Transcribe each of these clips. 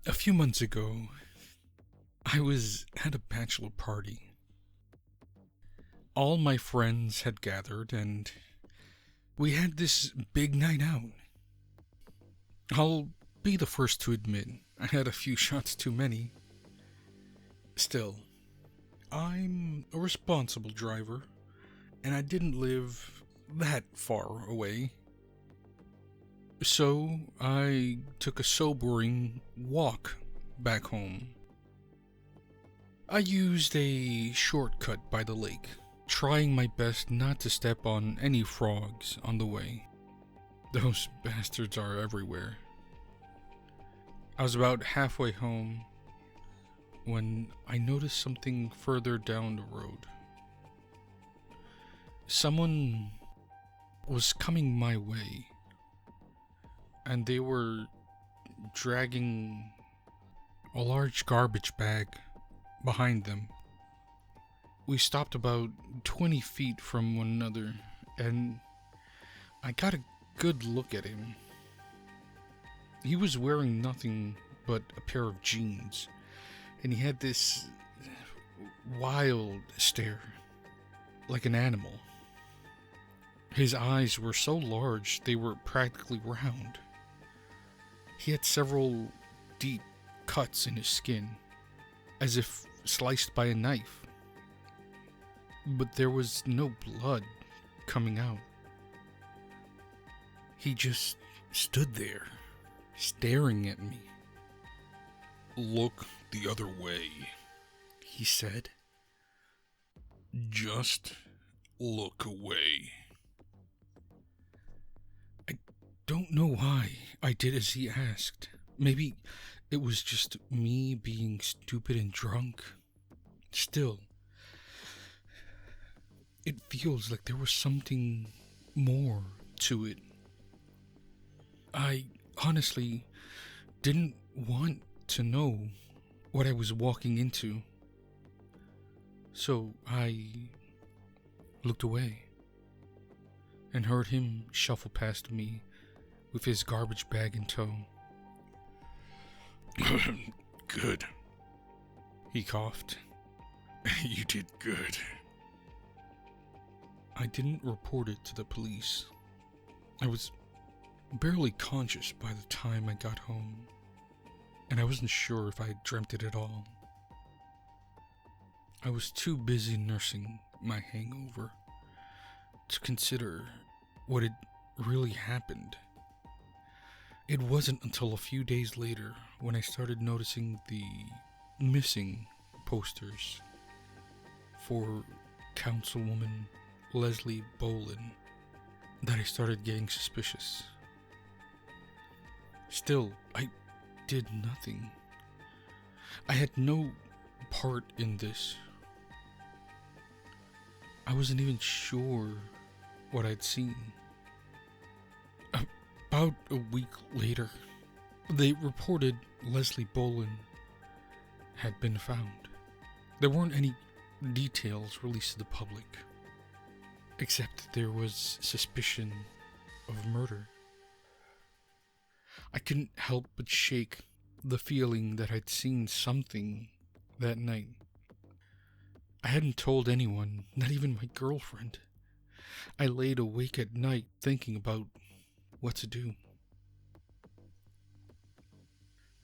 A few months ago, I was at a bachelor party. All my friends had gathered and we had this big night out. I'll be the first to admit I had a few shots too many. Still, I'm a responsible driver and I didn't live that far away. So I took a sobering walk back home. I used a shortcut by the lake, trying my best not to step on any frogs on the way. Those bastards are everywhere. I was about halfway home when I noticed something further down the road. Someone was coming my way, and they were dragging a large garbage bag behind them. We stopped about 20 feet from one another, and I got a good look at him. He was wearing nothing but a pair of jeans, and he had this wild stare, like an animal. His eyes were so large they were practically round. He had several deep cuts in his skin, as if sliced by a knife. But there was no blood coming out. He just stood there, staring at me. "Look the other way," he said. "Just look away." I don't know why I did as he asked. Maybe it was just me being stupid and drunk. Still, it feels like there was something more to it. I honestly didn't want to know what I was walking into, so I looked away and heard him shuffle past me with his garbage bag in tow. "Good," he coughed. "You did good." I didn't report it to the police. I was barely conscious by the time I got home, and I wasn't sure if I had dreamt it at all. I was too busy nursing my hangover to consider what had really happened. It wasn't until a few days later when I started noticing the missing posters for Councilwoman Leslie Bolin that I started getting suspicious. Still, I did nothing. I had no part in this. I wasn't even sure what I'd seen. About a week later, they reported Leslie Bolin had been found. There weren't any details released to the public, except that there was suspicion of murder. I couldn't help but shake the feeling that I'd seen something that night. I hadn't told anyone, not even my girlfriend. I laid awake at night thinking about what to do.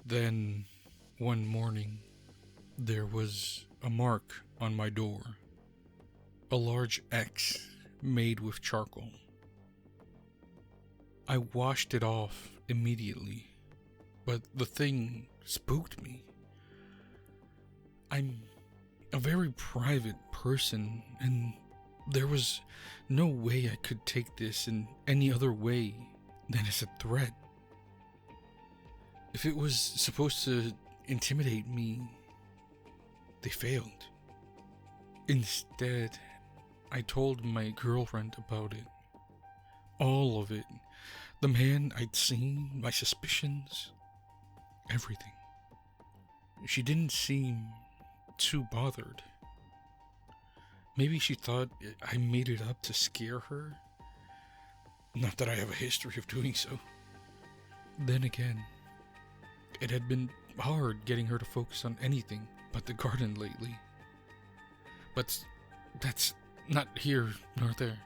Then, one morning, there was a mark on my door. A large X made with charcoal. I washed it off immediately, but the thing spooked me. I'm a very private person, and there was no way I could take this in any other way than as a threat. If it was supposed to intimidate me, they failed. Instead, I told my girlfriend about it. All of it. The man I'd seen, my suspicions, everything. She didn't seem too bothered. Maybe she thought I made it up to scare her. Not that I have a history of doing so. Then again, it had been hard getting her to focus on anything but the garden lately. But that's not here nor there.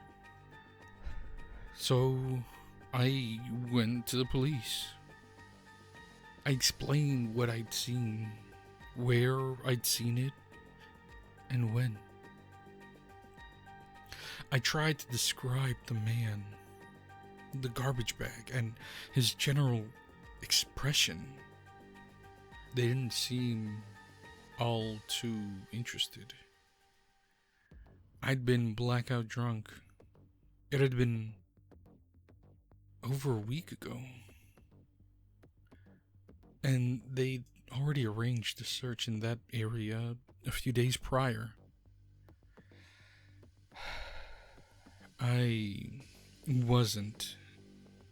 So I went to the police. I explained what I'd seen, where I'd seen it, and when. I tried to describe the man, the garbage bag, and his general expression. They didn't seem all too interested. I'd been blackout drunk. It had been over a week ago. And they'd already arranged a search in that area a few days prior. I wasn't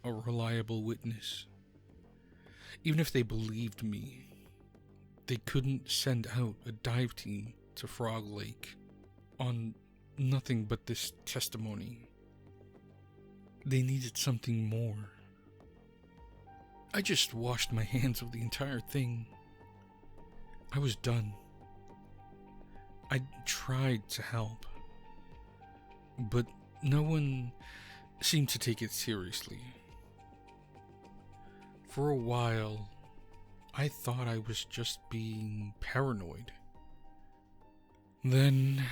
a reliable witness. Even if they believed me, they couldn't send out a dive team to Frog Lake on nothing but this testimony. They needed something more. I just washed my hands of the entire thing. I was done. I tried to help, but no one seemed to take it seriously. For a while, I thought I was just being paranoid. Then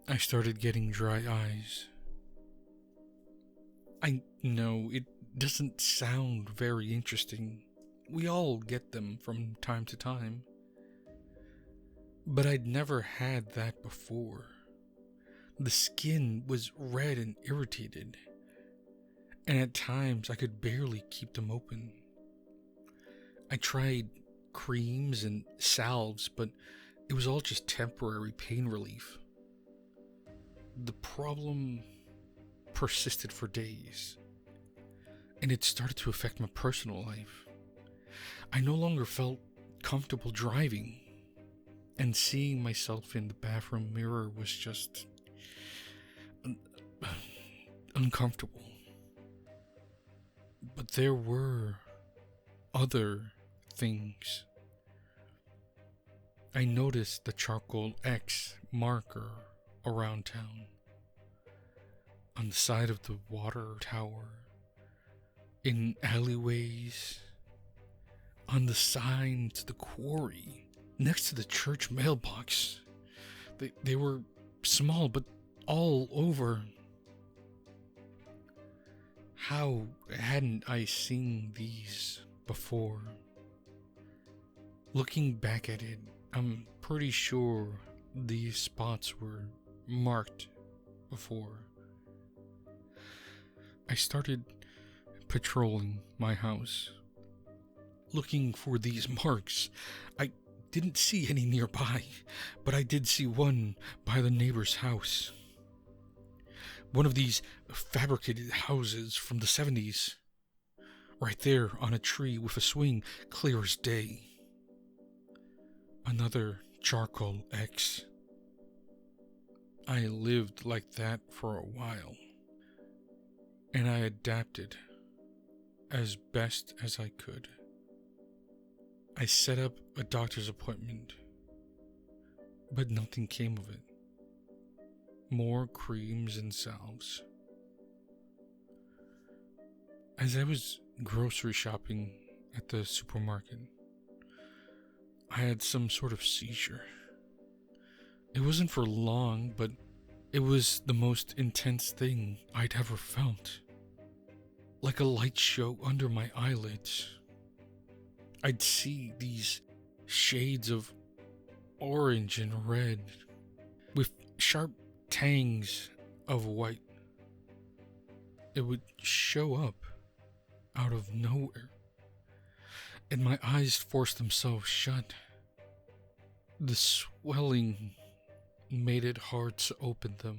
I started getting dry eyes. I know it doesn't sound very interesting. We all get them from time to time. But I'd never had that before. The skin was red and irritated, and at times I could barely keep them open. I tried creams and salves, but it was all just temporary pain relief. The problem persisted for days, and it started to affect my personal life. I no longer felt comfortable driving, and seeing myself in the bathroom mirror was just uncomfortable. But there were other things. I noticed the charcoal X marker around town, on the side of the water tower, in alleyways, on the sign to the quarry, next to the church mailbox. They were small, but all over. How hadn't I seen these before? Looking back at it, I'm pretty sure these spots were marked before. I started patrolling my house, looking for these marks. I didn't see any nearby, but I did see one by the neighbor's house. One of these fabricated houses from the 70s, right there on a tree with a swing, clear as day. Another charcoal X. I lived like that for a while, and I adapted as best as I could. I set up a doctor's appointment, but nothing came of it. More creams and salves. As I was grocery shopping at the supermarket, I had some sort of seizure. It wasn't for long, but it was the most intense thing I'd ever felt. Like a light show under my eyelids. I'd see these shades of orange and red with sharp tangs of white. It would show up out of nowhere, and my eyes forced themselves shut. The swelling made it hard to open them.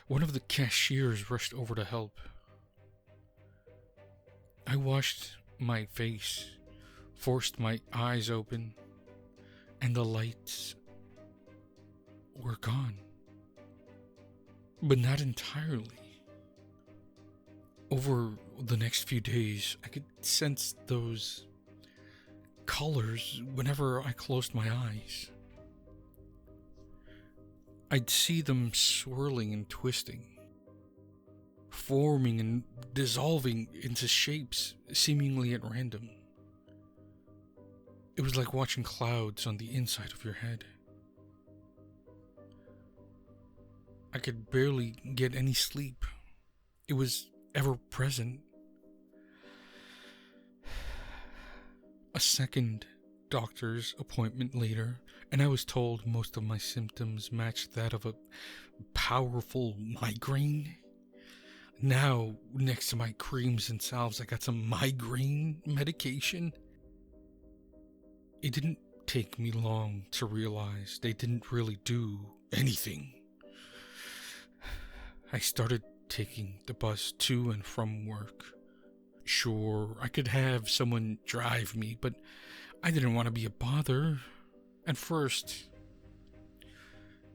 One of the cashiers rushed over to help. I washed my face, forced my eyes open, and the lights were gone. But not entirely. Over the next few days, I could sense those colors whenever I closed my eyes. I'd see them swirling and twisting, forming and dissolving into shapes seemingly at random. It was like watching clouds on the inside of your head. I could barely get any sleep. It was ever present. A second doctor's appointment later, and I was told most of my symptoms matched that of a powerful migraine. Now, next to my creams and salves, I got some migraine medication. It didn't take me long to realize they didn't really do anything. I started taking the bus to and from work. Sure, I could have someone drive me, but I didn't want to be a bother. At first,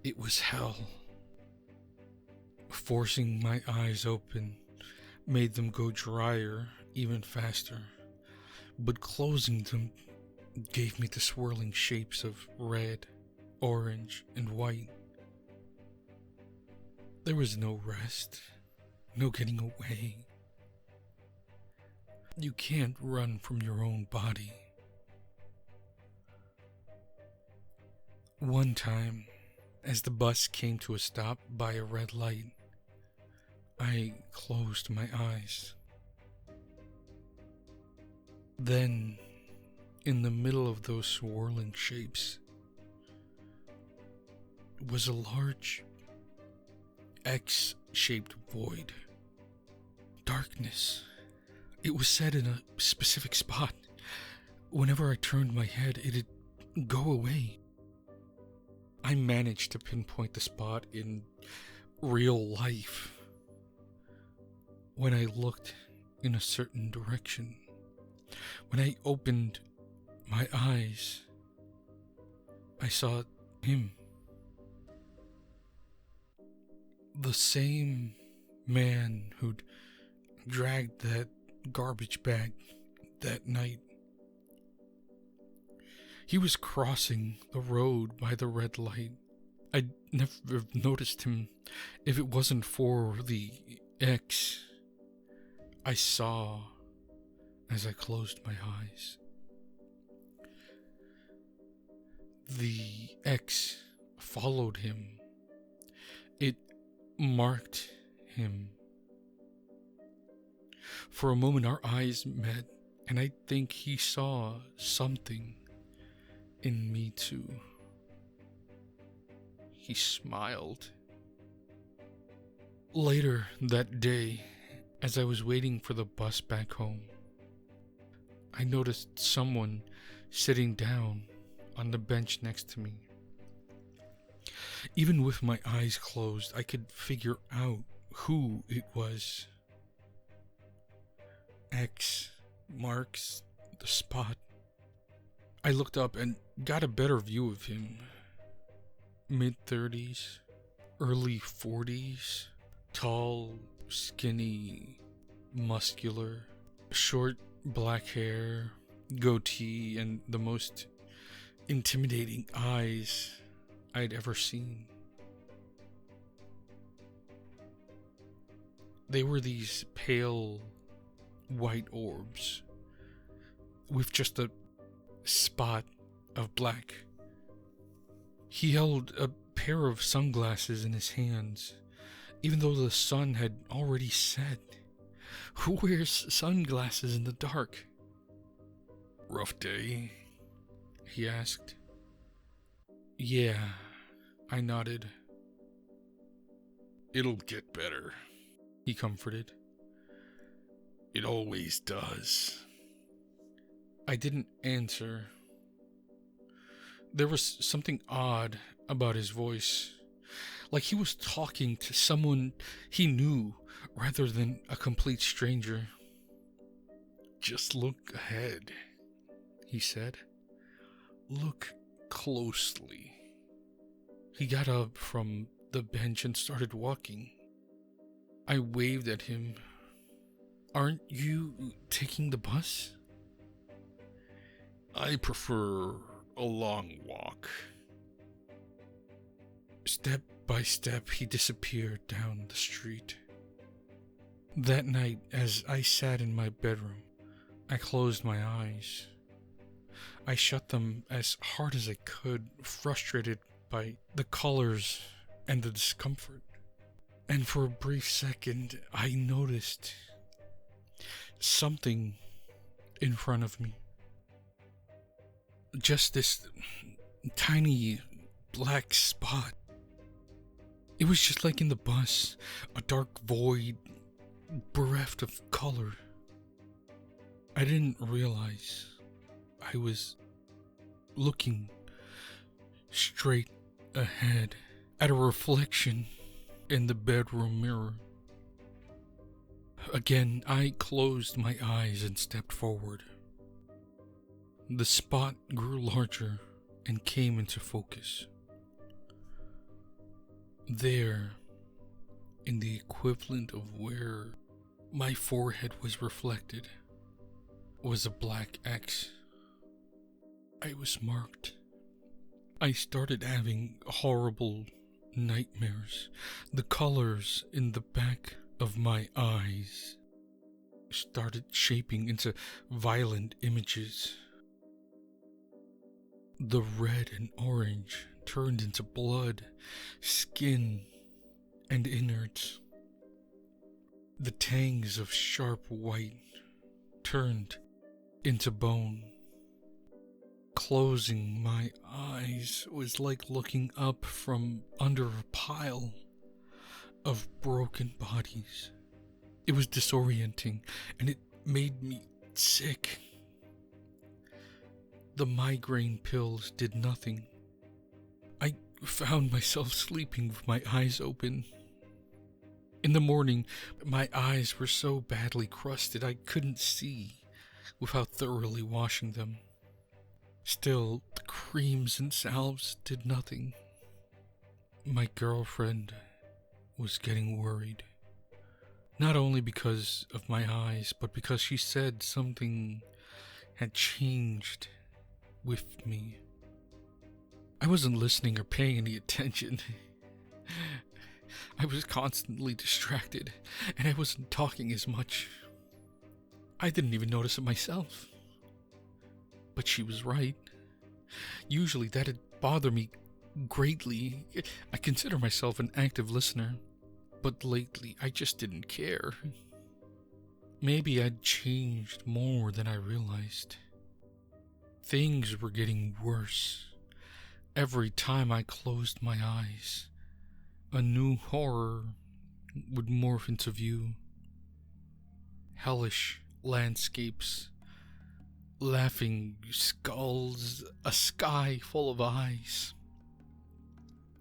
it was hell. Forcing my eyes open made them go drier even faster, but closing them gave me the swirling shapes of red, orange, and white. There was no rest, no getting away. You can't run from your own body. One time, as the bus came to a stop by a red light, I closed my eyes. Then, in the middle of those swirling shapes, was a large X-shaped void. Darkness. It was set in a specific spot. Whenever I turned my head, it'd go away. I managed to pinpoint the spot in real life. When I looked in a certain direction, when I opened my eyes, I saw him. The same man who'd dragged that garbage bag that night. He was crossing the road by the red light. I'd never have noticed him if it wasn't for the X I saw as I closed my eyes. The X followed him. It marked him. For a moment our eyes met, and I think he saw something in me too. He smiled. Later that day, as I was waiting for the bus back home, I noticed someone sitting down on the bench next to me. Even with my eyes closed, I could figure out who it was. X marks the spot. I looked up and got a better view of him. Mid-30s, early 40s, tall, skinny, muscular, short black hair, goatee, and the most intimidating eyes I'd ever seen. They were these pale white orbs with just a spot of black. He held a pair of sunglasses in his hands, even though the sun had already set. Who wears sunglasses in the dark? Rough day? He asked. Yeah, I nodded. It'll get better, he comforted. It always does. I didn't answer. There was something odd about his voice, like he was talking to someone he knew rather than a complete stranger. Just look ahead, he said. Look closely. He got up from the bench and started walking. I waved at him. Aren't you taking the bus? I prefer a long walk. Step by step, he disappeared down the street. That night, as I sat in my bedroom, I closed my eyes. I shut them as hard as I could, frustrated by the colors and the discomfort. And for a brief second, I noticed something in front of me. Just this tiny black spot. It was just like in the bus, a dark void, bereft of color. I didn't realize I was looking straight ahead at a reflection in the bedroom mirror. Again, I closed my eyes and stepped forward. The spot grew larger and came into focus. There, in the equivalent of where my forehead was reflected, was a black X. I was marked. I started having horrible nightmares. The colors in the back of my eyes started shaping into violent images. The red and orange turned into blood, skin, and innards. The tangs of sharp white turned into bone. Closing my eyes was like looking up from under a pile of broken bodies. It was disorienting, and it made me sick. The migraine pills did nothing. I found myself sleeping with my eyes open. In the morning, my eyes were so badly crusted I couldn't see without thoroughly washing them. Still, the creams and salves did nothing. My girlfriend was getting worried. Not only because of my eyes, but because she said something had changed with me. I wasn't listening or paying any attention. I was constantly distracted, and I wasn't talking as much. I didn't even notice it myself. But she was right. Usually that'd bother me greatly. I consider myself an active listener, but lately I just didn't care. Maybe I'd changed more than I realized. Things were getting worse. Every time I closed my eyes, a new horror would morph into view. Hellish landscapes, laughing skulls, a sky full of eyes,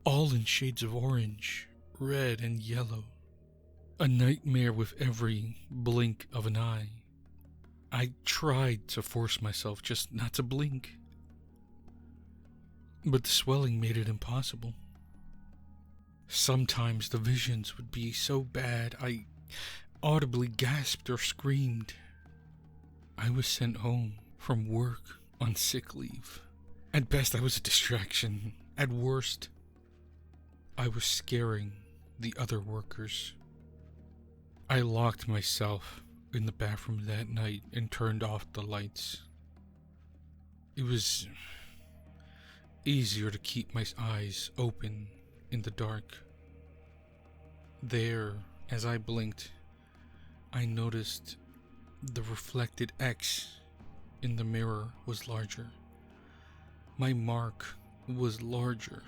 all in shades of orange, red, and yellow. A nightmare with every blink of an eye. I tried to force myself just not to blink, but the swelling made it impossible. Sometimes the visions would be so bad I audibly gasped or screamed. I was sent home from work on sick leave. At best, I was a distraction. At worst, I was scaring the other workers. I locked myself in the bathroom that night and turned off the lights. It was easier to keep my eyes open in the dark. There, as I blinked, I noticed the reflected X in the mirror was larger. My mark was larger.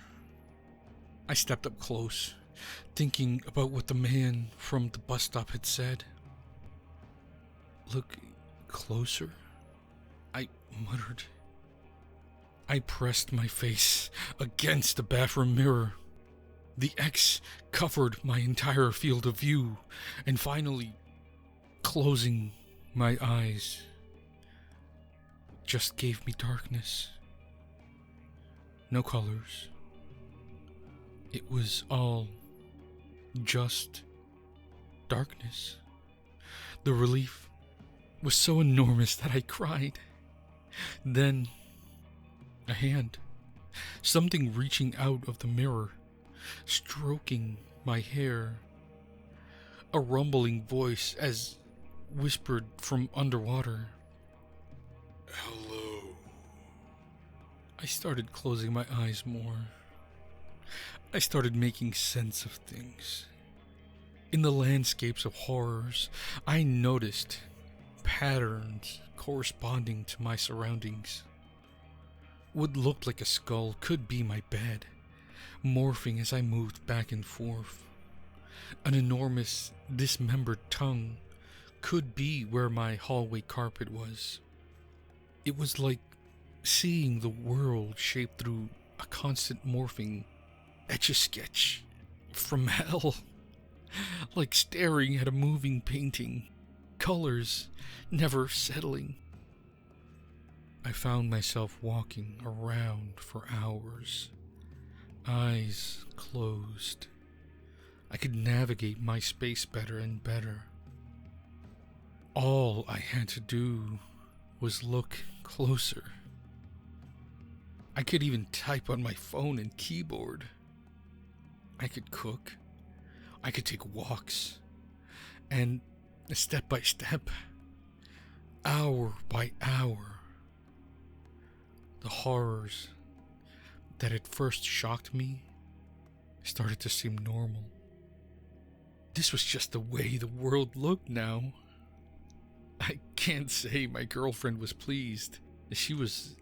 I stepped up close, thinking about what the man from the bus stop had said. "Look closer," I muttered. I pressed my face against the bathroom mirror. The X covered my entire field of view, and finally, closing my eyes just gave me darkness. No colors. It was all just darkness. The relief was so enormous that I cried. Then, a hand. Something reaching out of the mirror, stroking my hair. A rumbling voice as whispered from underwater. Hello. I started closing my eyes more. I started making sense of things. In the landscapes of horrors, I noticed patterns corresponding to my surroundings. What looked like a skull could be my bed, morphing as I moved back and forth. An enormous, dismembered tongue could be where my hallway carpet was. It was like seeing the world shaped through a constant morphing etch-a-sketch from hell. Like staring at a moving painting, colors never settling. I found myself walking around for hours, eyes closed. I could navigate my space better and better. All I had to do was look closer. I could even type on my phone and keyboard. I could cook. I could take walks. And step by step, hour by hour, the horrors that had first shocked me started to seem normal. This was just the way the world looked now. I can't say my girlfriend was pleased. She was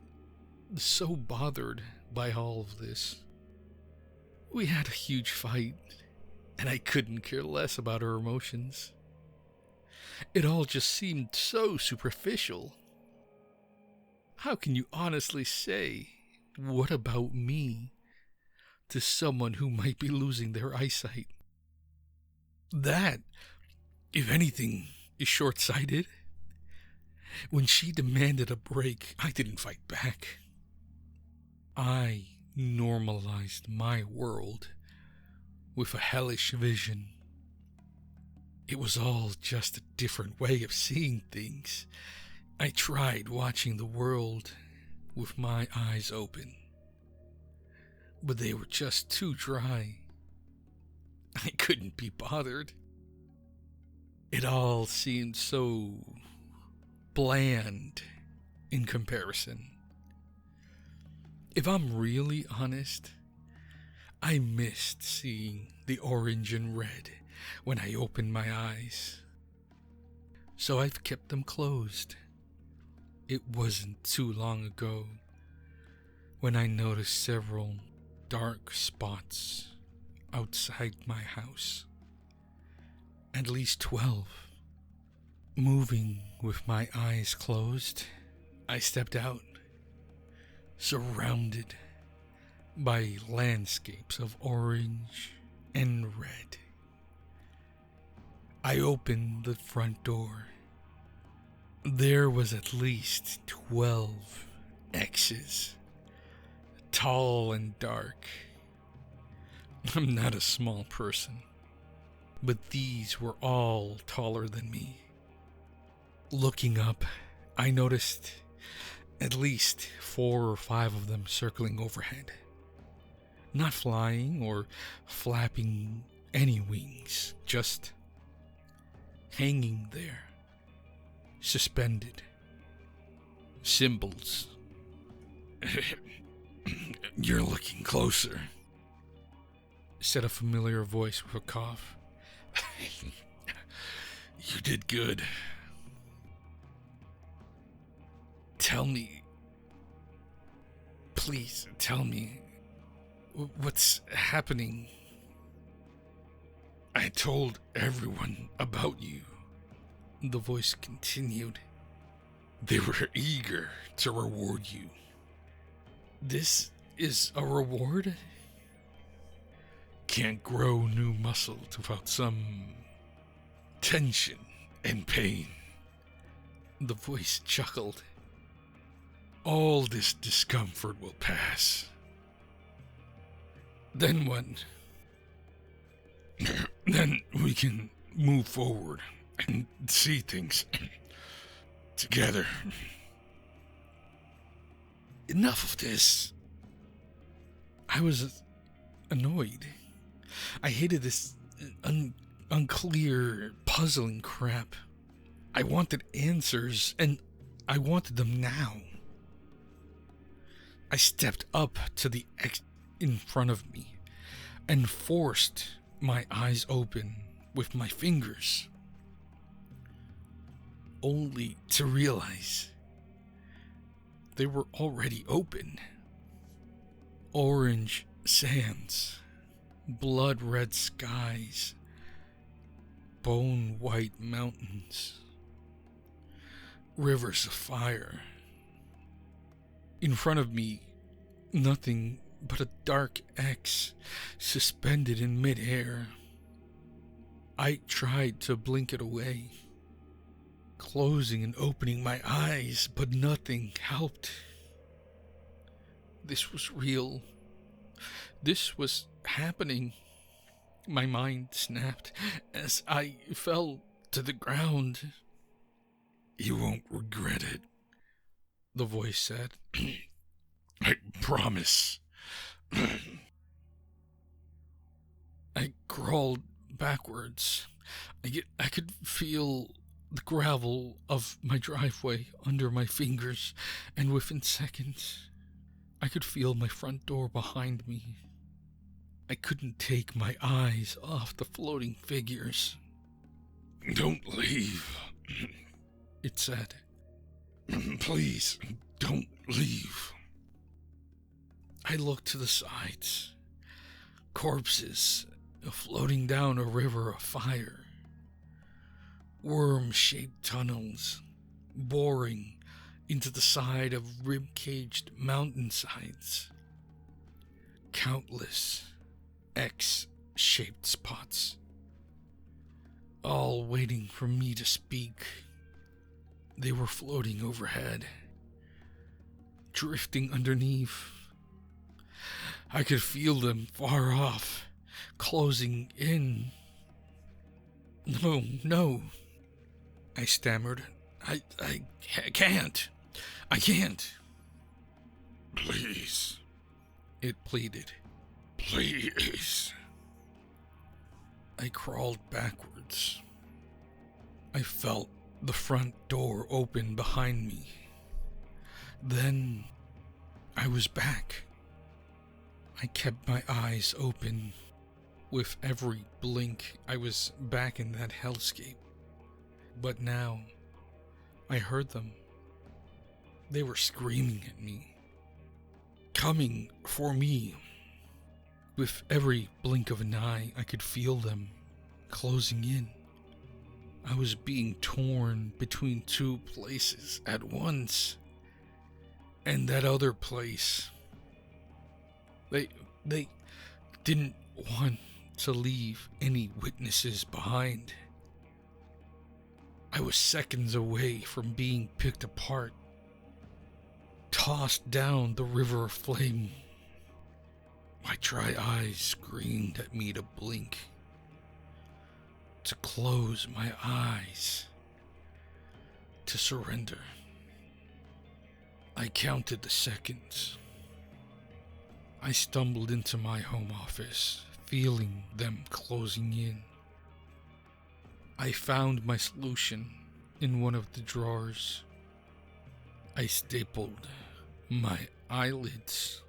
so bothered by all of this. We had a huge fight, and I couldn't care less about her emotions. It all just seemed so superficial. How can you honestly say, "What about me?" to someone who might be losing their eyesight? That, if anything, is short-sighted. When she demanded a break, I didn't fight back. I normalized my world with a hellish vision. It was all just a different way of seeing things. I tried watching the world with my eyes open, but they were just too dry. I couldn't be bothered. It all seemed so bland in comparison. If I'm really honest, I missed seeing the orange and red when I opened my eyes. So I've kept them closed. It wasn't too long ago when I noticed several dark spots outside my house. At least 12. Moving with my eyes closed, I stepped out, surrounded by landscapes of orange and red. I opened the front door. There was at least 12 X's, tall and dark. I'm not a small person, but these were all taller than me. Looking up, I noticed at least 4 or 5 of them circling overhead. Not flying or flapping any wings, just hanging there, suspended. Symbols. You're looking closer, said a familiar voice with a cough. You did good. Tell me, please tell me, what's happening? I told everyone about you, the voice continued. They were eager to reward you. This is a reward? Can't grow new muscle without some tension and pain. The voice chuckled. All this discomfort will pass. Then what? Then we can move forward and see things together. Enough of this. I was annoyed. I hated this unclear, puzzling crap. I wanted answers, and I wanted them now. I stepped up to the X in front of me and forced my eyes open with my fingers, only to realize they were already open. Orange sands, blood red skies, bone white mountains, rivers of fire. In front of me, nothing but a dark X suspended in midair. I tried to blink it away, closing and opening my eyes, but nothing helped. This was real. This was happening. My mind snapped as I fell to the ground. "You won't regret it," the voice said. "I promise." I crawled backwards. I could feel the gravel of my driveway under my fingers, and within seconds, I could feel my front door behind me. I couldn't take my eyes off the floating figures. "Don't leave," it said. "Please, don't leave." I looked to the sides. Corpses floating down a river of fire. Worm-shaped tunnels boring into the side of rib-caged mountainsides. Countless X-shaped spots, all waiting for me to speak. They were floating overhead, drifting underneath. I could feel them far off, closing in. No, I stammered. I can't. I can't." "Please," it pleaded. "Please." I crawled backwards. I felt the front door open behind me. Then I was back. I kept my eyes open. With every blink, I was back in that hellscape. But now, I heard them. They were screaming at me, coming for me. With every blink of an eye, I could feel them closing in. I was being torn between two places at once. And that other place, they didn't want to leave any witnesses behind. I was seconds away from being picked apart, tossed down the river of flame. My dry eyes screamed at me to blink, to close my eyes, to surrender. I counted the seconds. I stumbled into my home office, feeling them closing in. I found my solution in one of the drawers. I stapled my eyelids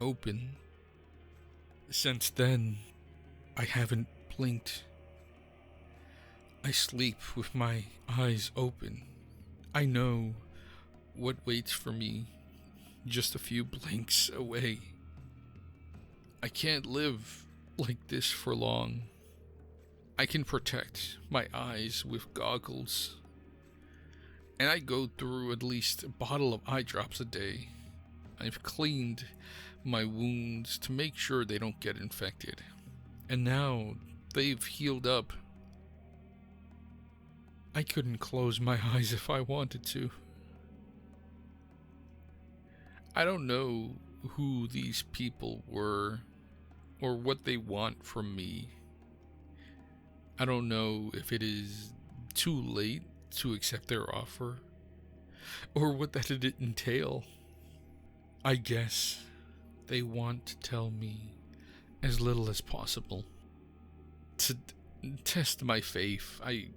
open. Since then, I haven't blinked. I sleep with my eyes open. I know what waits for me just a few blinks away. I can't live like this for long. I can protect my eyes with goggles, and I go through at least a bottle of eye drops a day. I've cleaned my wounds to make sure they don't get infected, and now they've healed up. I couldn't close my eyes if I wanted to. I don't know who these people were or what they want from me. I don't know if it is too late to accept their offer or what that did entail. I guess they want to tell me as little as possible. To test my faith, I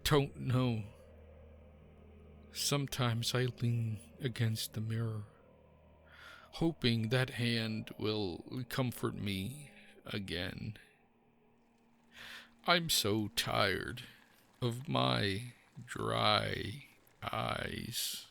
don't know. Sometimes I lean against the mirror, hoping that hand will comfort me again. I'm so tired of my dry eyes.